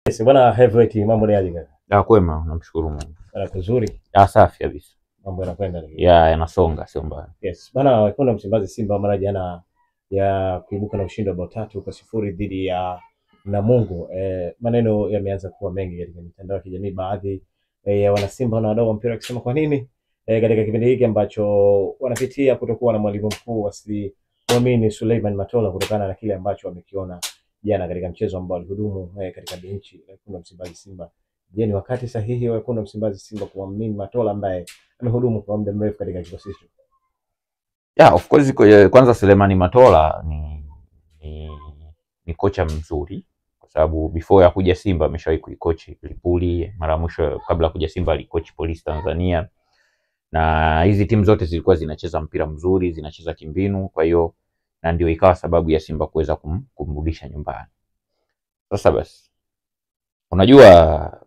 Yes, bwana Heavyweight, mambo ni aje kaka? Kwema, namshukuru Mungu. Bwana kuzuri. Safi kabisa. Mambo yanakwenda nini? Yanasonga sio mbaya. Yes, bwana wekundu Msimbazi Simba mara jana ya kuibuka na ushindi wa bao 3-0 dhidi ya Namungo. Maneno yameanza kuwa mengi katika mitandao ya kijamii, baadhi ya wana Simba na wadau wa mpira wakisema kwa nini katika kipindi hiki ambacho wanapitia kutokuwa na mwalimu mkuu Muamini Suleiman Matola kutokana na kile ambacho wamekiona jana katika mchezo ambao alihudumu katika benchi la wekundu Msimbazi Simba. Je, ni wakati sahihi wa wekundu Msimbazi Simba kuamini Matola ambaye amehudumu kwa muda mrefu katika kikosi hicho? Of course, kwanza Suleiman Matola ni kocha mzuri kwa sababu before ya kuja Simba ameshawahi kuikoach Lipuli, mara mwisho kabla kuja Simba alikoach Police Tanzania, na hizi timu zote zilikuwa zinacheza mpira mzuri, zinacheza kimbinu, kwa hiyo na ndio ikawa sababu ya Simba kuweza kumrudisha nyumbani. Sasa basi unajua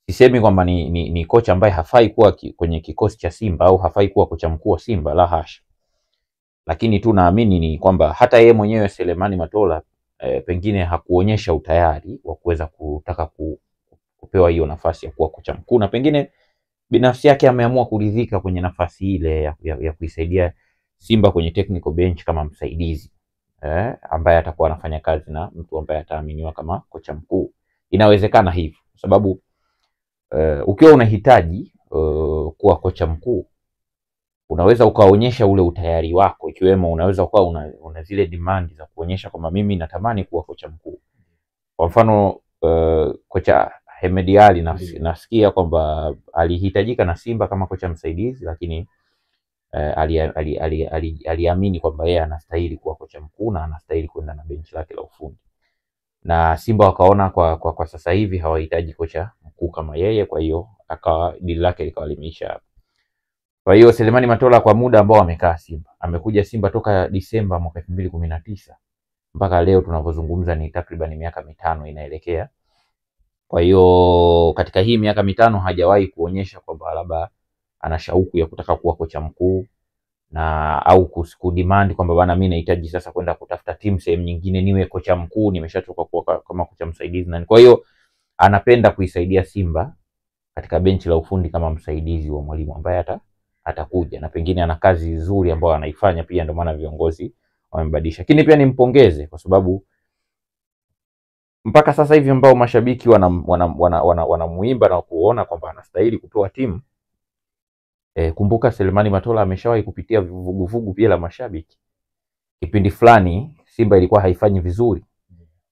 sisemi kwamba ni kocha ambaye hafai kuwa kwenye kikosi cha Simba au hafai kuwa kocha mkuu wa Simba, la hasha. Lakini tu naamini ni kwamba hata yeye mwenyewe Suleiman Matola pengine hakuonyesha utayari wa kuweza kutaka kupewa hiyo nafasi ya kuwa kocha mkuu, na pengine binafsi yake ameamua kuridhika kwenye nafasi ile ya kuisaidia Simba kwenye technical bench kama msaidizi ambaye atakuwa anafanya kazi na mtu ambaye ataaminiwa kama kocha mkuu. Inawezekana hivyo kwa sababu ukiwa unahitaji kuwa kocha mkuu unaweza ukaonyesha ule utayari wako, ikiwemo unaweza ukawa una zile demand za kuonyesha kwamba mimi natamani kuwa kocha mkuu. Kwa mfano kocha Hemed Ally nasikia kwamba alihitajika na Simba kama kocha msaidizi, lakini aliamini kwamba yeye anastahili kuwa kocha mkuu na anastahili kwenda na benchi lake la ufundi, na Simba wakaona kwa sasa hivi hawahitaji kocha mkuu kama yeye, kwa hiyo akawa deal lake likawa limeisha. Kwa hiyo Suleiman Matola kwa muda ambao amekaa Simba, amekuja Simba toka Disemba mwaka 2019 mpaka leo tunapozungumza ni takriban miaka 5 inaelekea. Kwa hiyo katika hii miaka 5 hajawahi kuonyesha kwamba labda ana shauku ya kutaka kuwa kocha mkuu na au kudemand kwamba bana mimi nahitaji sasa kwenda kutafuta timu sehemu nyingine niwe kocha mkuu, nimeshatoka kuwa kama kocha msaidizi. Na kwa hiyo anapenda kuisaidia Simba katika benchi la ufundi kama msaidizi wa mwalimu ambaye atakuja, na pengine ana kazi nzuri ambayo anaifanya pia, ndio maana viongozi wamembadilisha. Lakini pia nimpongeze kwa sababu mpaka sasa hivi ambao mashabiki wanamuimba na kuona kwamba anastahili kutoa timu. Kumbuka Suleiman Matola ameshawahi kupitia vuguvugu pia la mashabiki. Kipindi fulani Simba ilikuwa haifanyi vizuri,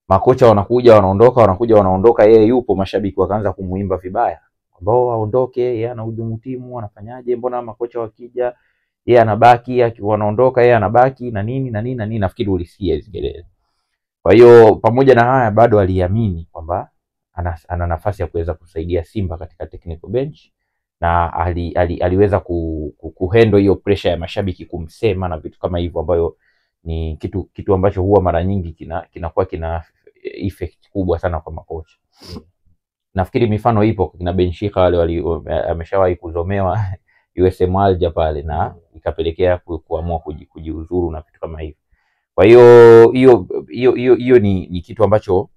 makocha wanakuja wanaondoka, wanakuja wanaondoka, yeye yupo, mashabiki wakaanza kumuimba vibaya ambao aondoke, yeye anahudumu timu, anafanyaje, mbona makocha wakija yeye anabaki, wanaondoka yeye anabaki na nini. Nafikiri ulisikia hizo kelele. Kwa hiyo pamoja na haya bado aliamini kwamba ana nafasi ya kuweza kusaidia Simba katika technical bench, na aliweza kuhandle hiyo pressure ya mashabiki kumsema na vitu kama hivyo, ambayo ni kitu ambacho huwa mara nyingi kinakuwa kina effect kubwa sana kwa makocha. Nafikiri mifano ipo kina Benshika wale ameshawahi kuzomewa USM Alger pale na ikapelekea kuamua kujiuzuru na vitu kama hivyo. Kwa hiyo ni kitu ambacho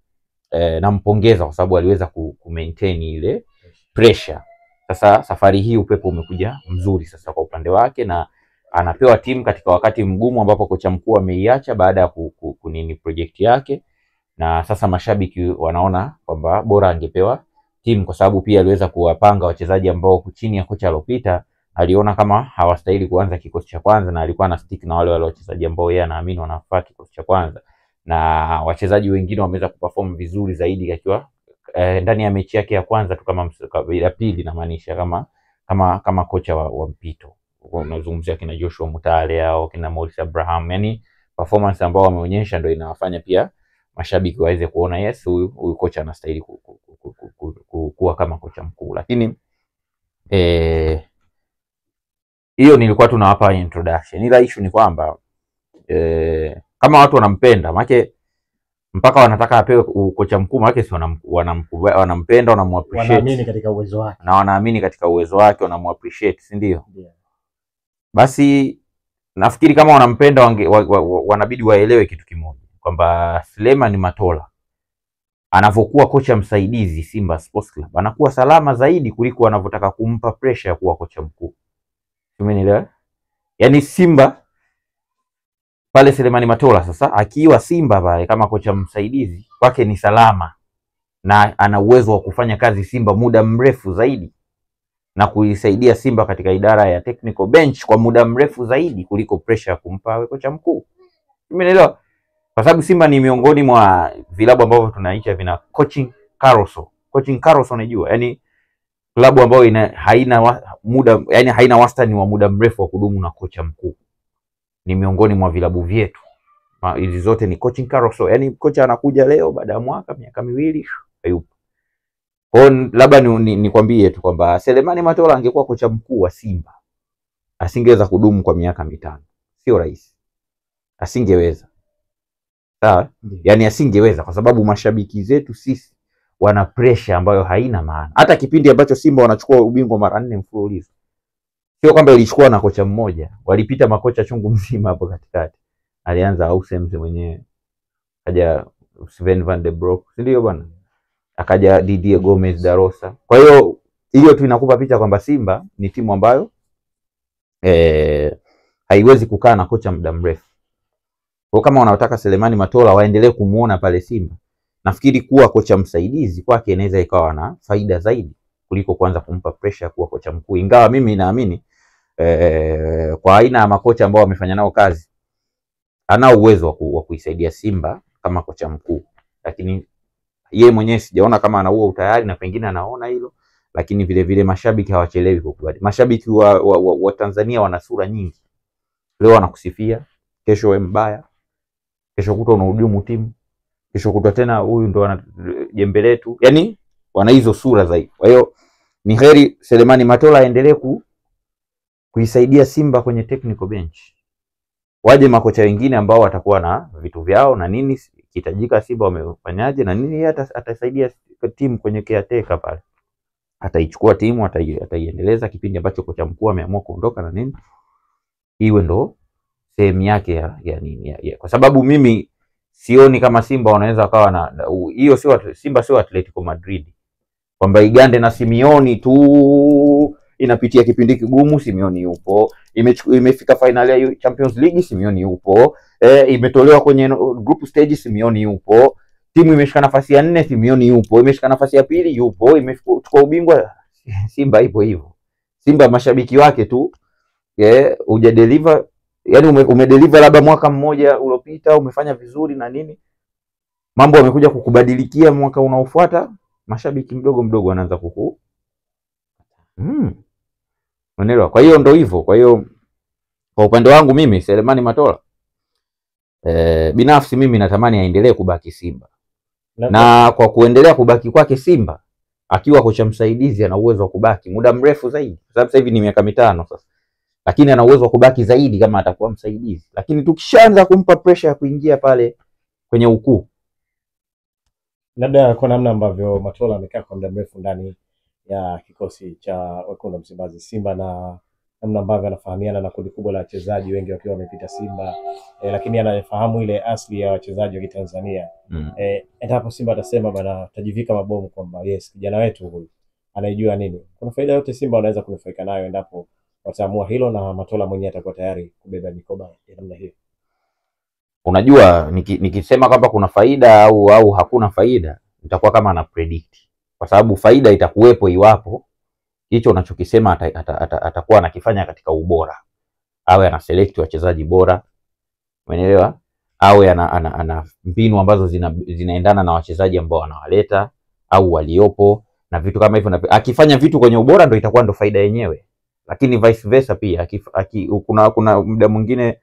nampongeza kwa sababu aliweza maintain ile pressure. Sasa safari hii upepo umekuja mzuri sasa kwa upande wake, na anapewa timu katika wakati mgumu ambapo kocha mkuu ameiacha baada ya kunini project yake, na sasa mashabiki wanaona kwamba bora angepewa timu, kwa sababu pia aliweza kuwapanga wachezaji ambao chini ya kocha aliyopita aliona kama hawastahili kuanza kikosi cha kwanza, na alikuwa na stick na wale wachezaji ambao yeye anaamini wanafaa kikosi cha kwanza, na wachezaji wengine wameweza kuperform vizuri zaidi akiwa ndani ya mechi yake ya kwanza tu, kama ya pili na maanisha kama kocha wa mpito. Unazungumzia kina Joshua Mutale au kina Maurice Abraham, yani performance ambao wameonyesha ndio inawafanya pia mashabiki waweze kuona yes, huyu kocha anastahili kuwa kama kocha mkuu. Lakini hiyo nilikuwa tunawapa introduction. Ila issue ni kwamba kama watu wanampenda, maana mpaka wanataka apewe kocha mkuu, maana si wanampenda, wanamuappreciate, wanaamini katika uwezo wake, na wanaamini katika uwezo wake, wanamuappreciate, si ndio? Yeah. Basi nafikiri kama wanampenda wanabidi waelewe kitu kimoja, kwamba Selemani Matola anavyokuwa kocha msaidizi Simba Sports Club anakuwa salama zaidi kuliko anavyotaka kumpa pressure ya kuwa kocha mkuu. Umenielewa? Yaani Simba pale Selemani Matola sasa akiwa Simba pale kama kocha msaidizi kwake ni salama, na ana uwezo wa kufanya kazi Simba muda mrefu zaidi na kuisaidia Simba katika idara ya technical bench kwa muda mrefu zaidi kuliko pressure ya kumpa kocha mkuu. Umeelewa? Kwa sababu Simba ni miongoni mwa vilabu ambavyo tunaita vina coaching carousel. Coaching carousel unajua, yani klabu ambayo haina wastani wa muda mrefu wa kudumu na kocha mkuu. Ni miongoni mwa vilabu vyetu. Hizi zote ni coaching carousel. Yani kocha anakuja leo, baada ya miaka miwili hayupo. Kwa labda nikwambie tu kwamba Selemani Matola angekuwa kocha mkuu wa Simba asingeweza kudumu kwa miaka 5. Sio rahisi. Asingeweza. Sawa? Yani asingeweza kwa sababu mashabiki zetu sisi wana pressure ambayo haina maana. Hata kipindi ambacho Simba wanachukua ubingwa mara 4 mfululizo, sio kwamba ilichukua na kocha mmoja, walipita makocha chungu mzima hapo katikati. Alianza Ausems mwenyewe, akaja Sven van der Broek, ndio bwana, akaja Didier Gomez da Rosa. Kwa hiyo tu inakupa picha kwamba Simba ni timu ambayo haiwezi kukaa na kocha muda mrefu. Kwa kama wanataka Selemani Matola waendelee kumuona pale Simba, nafikiri kuwa kocha msaidizi kwake inaweza ikawa na faida zaidi kuliko kuanza kumpa pressure kuwa kocha mkuu. Ingawa mimi naamini kwa aina ya makocha ambao wamefanya nao kazi ana uwezo wa kuisaidia Simba kama kocha mkuu, lakini yeye mwenyewe sijaona kama ana huo utayari, na pengine anaona hilo, lakini vile vile mashabiki hawachelewi kukubali. Mashabiki wa Tanzania wana sura nyingi. Leo wanakusifia, kesho wewe mbaya, kesho kutwa unahujumu timu, kesho kutwa tena huyu ndo ana jembe letu. Yaani wana hizo sura zaidi. Kwa hiyo ni heri Selemani Matola aendelee kuisaidia Simba kwenye technical bench. Waje makocha wengine ambao watakuwa na vitu vyao na nini kitajika Simba wamefanyaje na nini, atasaidia timu kwenye caretaker pale. Ataichukua timu, ataiendeleza kipindi ambacho kocha mkuu ameamua kuondoka na nini. Iwe ndo sehemu yake ya nini. Kwa sababu mimi sioni kama Simba wanaweza wakawa na hiyo, sio Simba, sio Atletico Madrid kwamba igande na Simeone tu. Inapitia kipindi kigumu, Simeone yupo. Imefika finali ya Champions League, Simeone yupo. Imetolewa kwenye group stage, Simeone yupo. Timu imeshika nafasi ya 4, Simeone yupo. Imeshika nafasi ya 2, yupo. Imechukua ubingwa, Simba ipo hivyo. Simba mashabiki wake tu hujadeliver, yani umedeliver labda mwaka mmoja uliopita umefanya vizuri na nini, mambo yamekuja kukubadilikia mwaka unaofuata, mashabiki mdogo wanaanza unaelewa. Kwa hiyo ndio hivyo. Kwa hiyo kwa upande wangu mimi Selemani Matola binafsi mimi natamani aendelee kubaki Simba. Na kwa kuendelea kubaki kwake Simba akiwa kocha msaidizi ana uwezo wa kubaki muda mrefu zaidi. Kwa sababu sasa hivi ni miaka 5 sasa. Lakini ana uwezo wa kubaki zaidi kama atakuwa msaidizi. Lakini tukishaanza kumpa pressure ya kuingia pale kwenye ukuu, labda kwa namna ambavyo Matola amekaa kwa muda mrefu ndani ya kikosi cha Wekundu wa Msimbazi Simba, na namna ambavyo anafahamiana na kundi kubwa la wachezaji wengi wakiwa wamepita Simba, lakini anafahamu ile asili ya wachezaji wa Kitanzania. Endapo Simba atasema bana tajivika mabomu kwamba yes, kijana wetu huyu anaijua nini, kuna faida yote Simba wanaweza kunufaika nayo endapo wataamua hilo na Matola mwenyewe atakuwa tayari kubeba mikoba ya namna hiyo. Unajua nikisema kwamba kuna faida au hakuna faida, nitakuwa kama ana predict. Kwa sababu faida itakuwepo iwapo hicho unachokisema atakuwa anakifanya katika ubora. Awe ana select wachezaji bora. Umeelewa? Awe ana mbinu ambazo zinaendana na wachezaji ambao anawaleta au waliopo na vitu kama hivyo. Akifanya vitu kwenye ubora ndio itakuwa ndo faida yenyewe. Lakini vice versa pia kuna muda mwingine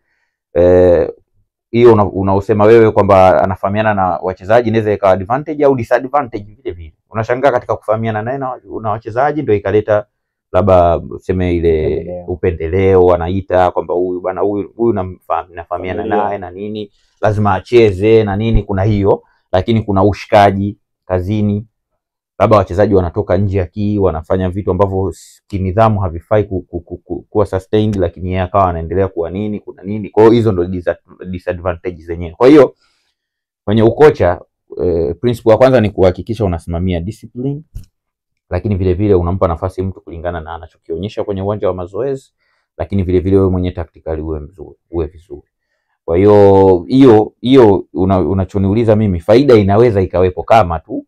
hiyo unaosema wewe kwamba anafahamiana na wachezaji inaweza ikawa advantage au disadvantage vile vile. Unashangaa katika kufahamiana naye na wachezaji ndio ikaleta labda useme ile upendeleo, anaita kwamba huyu bwana huyu nafahamiana naye na nini, lazima acheze na nini, kuna hiyo. Lakini kuna ushikaji kazini, labda wachezaji wanatoka nje ya wanafanya vitu ambavyo kinidhamu havifai kuwa sustained, lakini yeye akawa anaendelea kuwa nini, kuna nini. Kwa hiyo hizo ndo disadvantages zenyewe. Kwa hiyo kwenye ukocha principle ya kwanza ni kuhakikisha unasimamia discipline, lakini vile vile unampa nafasi mtu kulingana na anachokionyesha kwenye uwanja wa mazoezi, lakini vile vile wewe mwenyewe tactically uwe vizuri. Kwa hiyo unachoniuliza mimi, faida inaweza ikawepo kama tu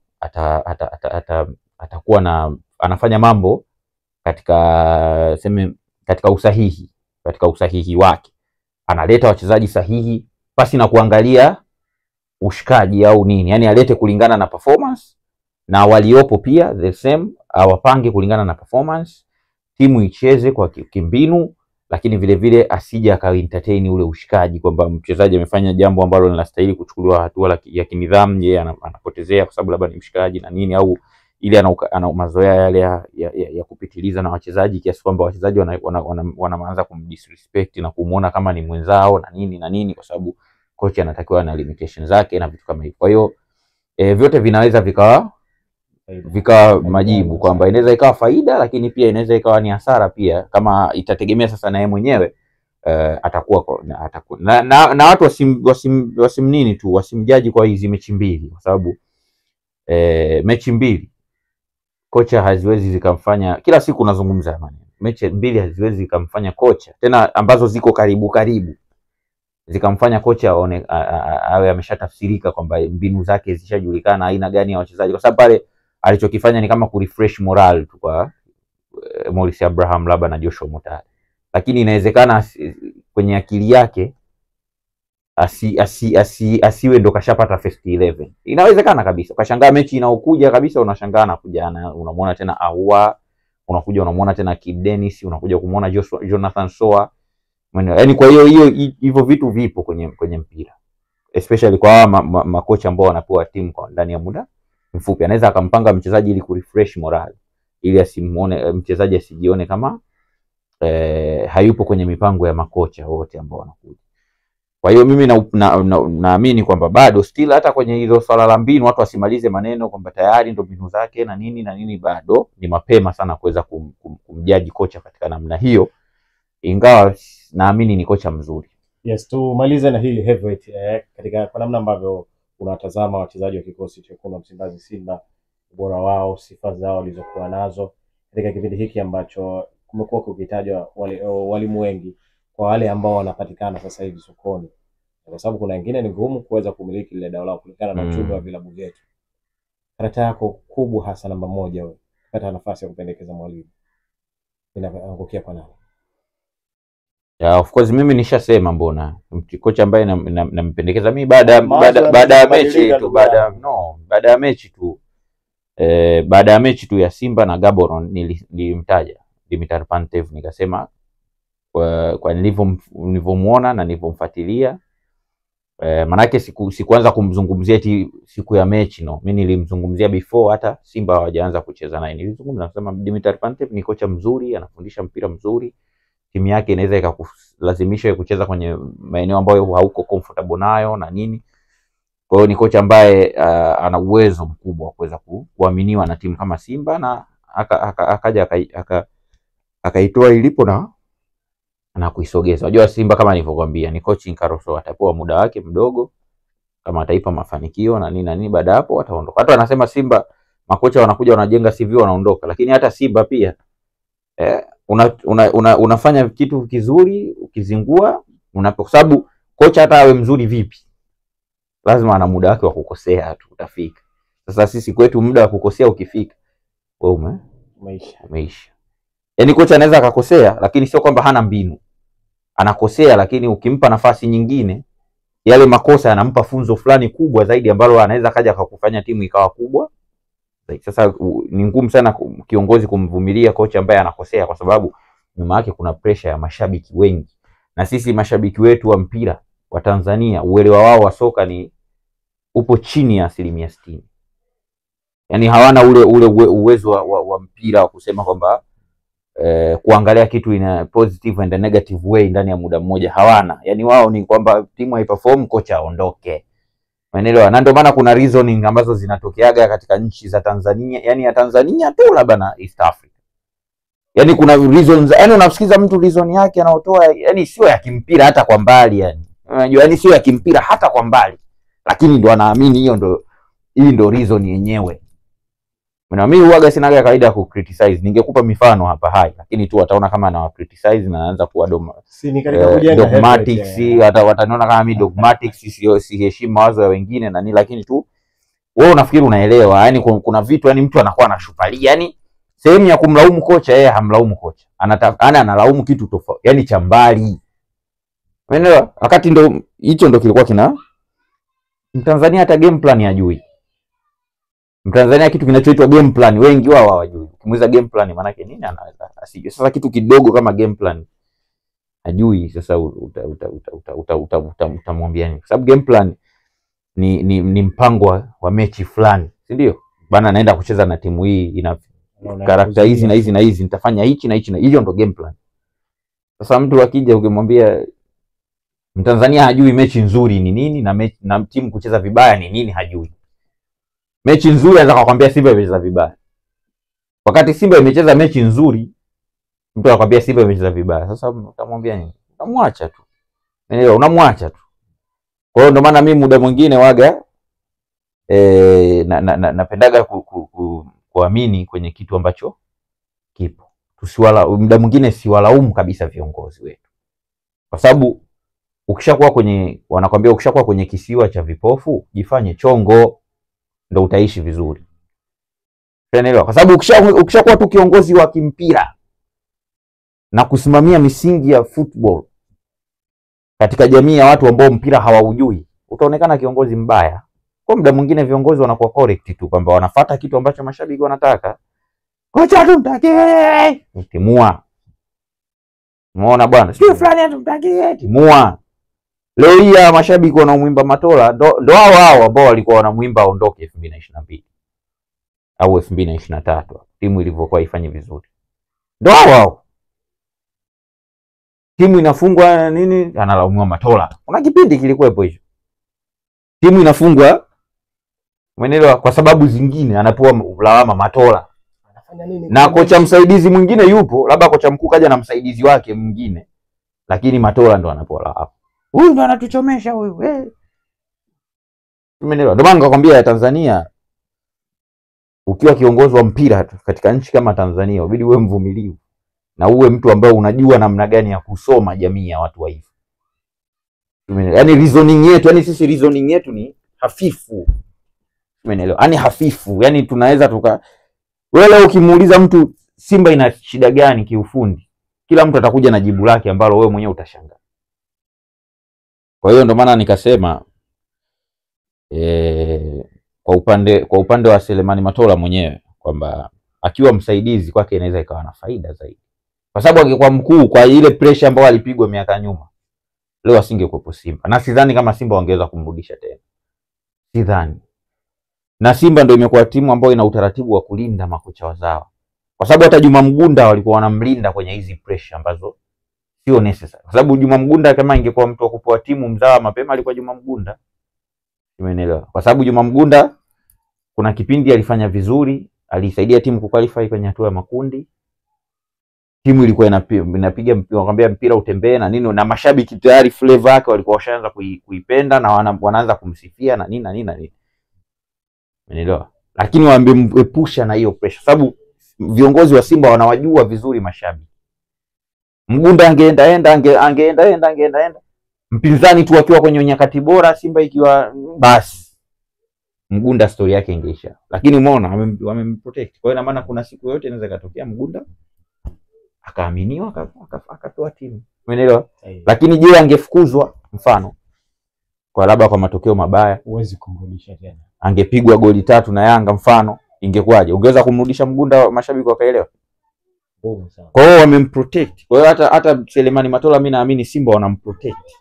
atakuwa na anafanya mambo katika usahihi wake, analeta wachezaji sahihi pasi na kuangalia ushikaji au nini, yani alete kulingana na performance, na waliopo pia the same awapange kulingana na performance, timu icheze kwa kimbinu, lakini vile vile asije aka entertain ule ushikaji kwamba mchezaji amefanya jambo ambalo linastahili kuchukuliwa hatua ya kinidhamu, yeye anapotezea kwa sababu labda ni mshikaji na nini, au ile ana mazoea yale ya kupitiliza na wachezaji kiasi kwamba wachezaji wanaanza kumdisrespect na kumuona kama ni mwenzao na nini, kwa sababu coach anatakiwa na limitations zake na vitu kama hivyo. Kwa hiyo vyote vinaweza vikawa majibu kwamba inaweza ikawa faida, lakini pia inaweza ikawa ni hasara pia, kama itategemea sasa na yeye mwenyewe atakuwa na watu wasimjaji kwa hizi mechi mbili, kwa sababu mechi mbili kocha haziwezi zikamfanya, kila siku nazungumza maneno, mechi mbili haziwezi zikamfanya kocha tena ambazo ziko karibu zikamfanya kocha awe ameshatafsirika kwamba mbinu zake zishajulikana, aina gani ya wachezaji, kwa sababu pale alichokifanya ni kama kurefresh morale tu kwa Morris Abraham labda na Joshua Mutale, lakini inawezekana kwenye akili yake asiwe ndo kashapata first 11. Inawezekana kabisa ukashangaa mechi inaokuja kabisa unashangaa na kujana unamuona tena Ahoua, unakuja unamuona tena Kip Dennis, unakuja kumuona Jonathan Soa. Yaani kwa hiyo hivyo vitu vipo kwenye mpira, especially kwa makocha ambao wanapewa timu kwa ndani ya muda mfupi. Anaweza akampanga mchezaji ili kurefresh morale, ili asimuone mchezaji asijione kama hayupo kwenye mipango ya makocha wote ambao wanakuja. Kwa hiyo mimi naamini kwamba bado still hata kwenye hizo swala la mbinu watu wasimalize maneno kwamba tayari ndo mbinu zake na nini, bado ni mapema sana kuweza kumjaji kocha katika namna hiyo, ingawa naamini ni kocha mzuri. Yes, tumalize na hili Heavyweight katika kwa namna ambavyo unatazama wachezaji wa kikosi cha Wekundu wa Msimbazi Simba, ubora wao, sifa zao walizokuwa nazo katika kipindi hiki ambacho kumekuwa kukitajwa walimu wengi kwa wale ambao wanapatikana sasa hivi sokoni, kwa sababu kuna wengine ni ngumu kuweza kumiliki ile dau lao kulingana na uchumi wa vilabu vyetu. Karata yako kubwa hasa namba 1 wewe kupata nafasi ya kupendekeza mwalimu inaangukia kwa nani? Yeah, of course mimi nishasema mbona kocha ambaye nampendekeza mimi baada ya mechi tu ya Simba na Gaborone nilimtaja Dimitar Pantev, nikasema kwa nilivyomuona na nilivyomfuatilia, manake sikuanza kumzungumzia siku ya mechi, mimi nilimzungumzia before hata Simba hawajaanza kucheza naye. Nilizungumza nasema Dimitar Pantev ni kocha mzuri, anafundisha mpira mzuri, timu yake inaweza ikakulazimisha kucheza kwenye maeneo ambayo hauko comfortable nayo na nini. Kwa hiyo ni kocha ambaye ana uwezo mkubwa wa kuweza kuaminiwa na timu kama Simba, na akaja akaitoa ilipo na kuisogeza. Unajua Simba kama nilivyokuambia ni coaching carousel, atapewa muda wake mdogo, kama ataipa mafanikio na nini baada hapo wataondoka. Hata wanasema Simba makocha wanakuja wanajenga CV wanaondoka, lakini hata Simba pia unafanya kitu kizuri ukizingua kwa sababu kocha hata awe mzuri vipi lazima ana muda wake wa kukosea tu, utafika. Sasa sisi kwetu muda wa kukosea ukifika wewe umeisha. Yaani kocha anaweza akakosea lakini sio kwamba hana mbinu, anakosea lakini ukimpa nafasi nyingine yale makosa yanampa funzo fulani kubwa zaidi ambalo anaweza kaja akakufanya timu ikawa kubwa. Sasa ni ngumu sana kiongozi kumvumilia kocha ambaye anakosea, kwa sababu nyuma yake kuna pressure ya mashabiki wengi, na sisi mashabiki wetu wa mpira wa Tanzania uelewa wao wa soka ni upo chini ya 60%. Yaani hawana ule uwezo wa mpira wa kusema kwamba kuangalia kitu in positive and a negative way ndani ya muda mmoja, hawana. Yaani wao ni kwamba timu haiperform kocha aondoke. Umeelewa? Na ndio maana kuna reasoning ambazo zinatokeaga katika nchi za Tanzania, yani ya Tanzania tu labda na East Africa. Yani kuna reasons, yani unasikiza mtu reason yake anaotoa, yani sio ya kimpira hata kwa mbali yani. Unajua yani sio ya kimpira hata kwa mbali. Lakini ndo anaamini hii ndo reason yenyewe. Mimi huaga sinaga kawaida ya ku-criticize. Ningekupa mifano hapa hai, lakini tu wataona kama anawa criticize na anaanza kuwa dogmatics, hata wataniona kama mimi dogmatics, si heshima mawazo ya wengine na nini, lakini tu wewe unafikiri unaelewa. Yani kuna vitu yani mtu anakuwa anashupalia, yani sehemu ya kumlaumu kocha yeye hamlaumu kocha. Analaumu kitu tofauti, yani cha mbali. Umeelewa? Wakati ndo hicho ndo kilikuwa kina Mtanzania hata game plan hajui. Mtanzania kitu kinachoitwa game plan wengi wao hawajui. Ukimuuliza game plan maana yake nini anaweza asijue. Sasa kitu kidogo kama game plan hajui, sasa utamwambia nini? Kwa sababu game plan ni mpango wa mechi fulani, si ndio? Bana naenda kucheza na timu hii, ina character hizi na hizi na hizi, nitafanya hichi na hichi na hiyo, ndo game plan. Sasa mtu akija ukimwambia Mtanzania hajui mechi nzuri ni nini na timu kucheza vibaya ni nini, hajui. Mechi nzuri anaweza kukwambia Simba imecheza vibaya. Wakati Simba imecheza mechi nzuri, mtu anakuambia Simba imecheza vibaya. Sasa utamwambia nini? Unamwacha tu. Unaelewa? Unamwacha tu. Kwa hiyo ndio maana mimi muda mwingine waga napendaga kuamini kwenye kitu ambacho kipo. Muda mwingine siwalaumu kabisa viongozi wetu. Kwa sababu ukishakuwa kwenye kisiwa cha vipofu, jifanye chongo ndo utaishi vizuri. Unaelewa? Kwa sababu ukishakuwa tu kiongozi wa kimpira na kusimamia misingi ya football katika jamii ya watu ambao mpira hawaujui, utaonekana kiongozi mbaya. Kwa muda mwingine viongozi wanakuwa correct tu kwamba wanafuata kitu ambacho mashabiki wanataka. Kocha tumtakie, timua. Umeona bwana? Sio fulani tumtakie, timua. Leo hii mashabiki wanamuimba Matola ndo hao ambao walikuwa wanamuimba aondoke 2022 au 2023 timu ilivyokuwa ifanye vizuri. Ndo hao timu inafungwa nini analaumiwa Matola. Kuna kipindi kilikuwepo hicho. Timu inafungwa, umeelewa, kwa sababu zingine anapewa lawama Matola. Anafanya nini? Na kocha msaidizi mwingine yupo, labda kocha mkuu kaja na msaidizi wake mwingine, lakini Matola ndo anapewa lawama. Huyu ndo anatuchomesha huyu. Umeelewa? Ndio maana nikakwambia Tanzania, ukiwa kiongozi wa mpira katika nchi kama Tanzania, inabidi uwe mvumilivu na uwe mtu ambaye unajua namna gani ya kusoma jamii ya watu wa hivi. Yaani reasoning yetu, yani sisi reasoning yetu ni hafifu. Umeelewa? Yaani hafifu. Yaani tunaweza wewe ukimuuliza mtu Simba ina shida gani kiufundi, kila mtu atakuja na jibu lake ambalo wewe mwenyewe utashangaa. Kwa hiyo ndio maana nikasema kwa upande wa Selemani Matola mwenyewe kwamba akiwa msaidizi kwake inaweza ikawa na faida zaidi. Kwa sababu angekuwa mkuu, kwa ile pressure ambayo alipigwa miaka nyuma, leo asingekuwepo Simba. Na sidhani kama Simba wangeweza kumrudisha tena. Sidhani. Na Simba ndio imekuwa timu ambayo ina utaratibu wa kulinda makocha wazawa. Kwa sababu hata Juma Mgunda walikuwa wanamlinda kwenye hizi pressure ambazo sio necessary. Kwa sababu Juma Mgunda kama ingekuwa mtu wa kupoa timu mzawa mapema alikuwa Juma Mgunda. Umeelewa? Kwa sababu Juma Mgunda kuna kipindi alifanya vizuri, alisaidia timu kuqualify kwenye hatua ya makundi. Timu ilikuwa inapiga nakwambia mpira utembee na nini, na mashabiki tayari flavor yake walikuwa washaanza kuipenda na wanaanza kumsifia na nini na nini na nini. Umeelewa? Lakini waambepusha na hiyo pressure, sababu viongozi wa Simba wanawajua vizuri mashabiki. Mgunda angeenda mpinzani tu akiwa kwenye nyakati bora, Simba ikiwa basi Mgunda story yake ingeisha. Lakini umeona wamemprotect. Kwa hiyo ina maana kuna siku yote inaweza katokea Mgunda akaaminiwa akapewa timu. Umeelewa? Lakini je, angefukuzwa mfano kwa labda kwa matokeo mabaya, huwezi kumrudisha tena. Angepigwa goli 3 na Yanga mfano, ingekuwaje? Ungeweza kumrudisha Mgunda mashabiki wakaelewa? Kwa hiyo wamemprotect. Kwa hiyo hata Selemani Matola mimi naamini Simba wanamprotect.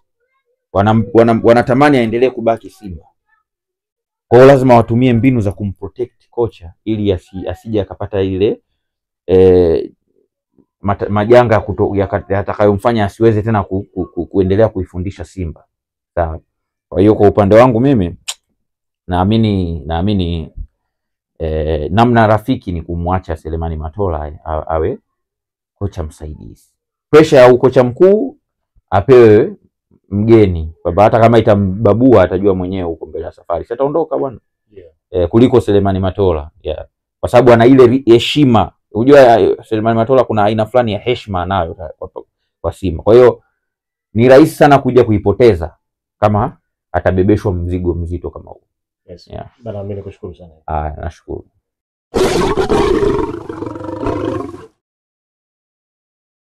Wanatamani aendelee kubaki Simba. Kwa hiyo lazima watumie mbinu za kumprotect kocha ili asije akapata ile majanga yatakayomfanya asiweze tena kuendelea kuifundisha Simba. Sawa. Kwa hiyo kwa upande wangu mimi naamini namna rafiki ni kumwacha Selemani Matola awe kocha msaidizi. Pressure ya kocha mkuu apewe mgeni, baba, hata kama itambabua atajua mwenyewe huko mbele ya safari ataondoka bwana. Kuliko Selemani Matola, kwa sababu ana ile heshima. Unajua Selemani Matola kuna aina fulani ya heshima nayo kwa Simba. Kwa hiyo ni rahisi sana kuja kuipoteza kama atabebeshwa mzigo mzito kama huo. Yes. Bana, mimi nikushukuru sana. Nashukuru.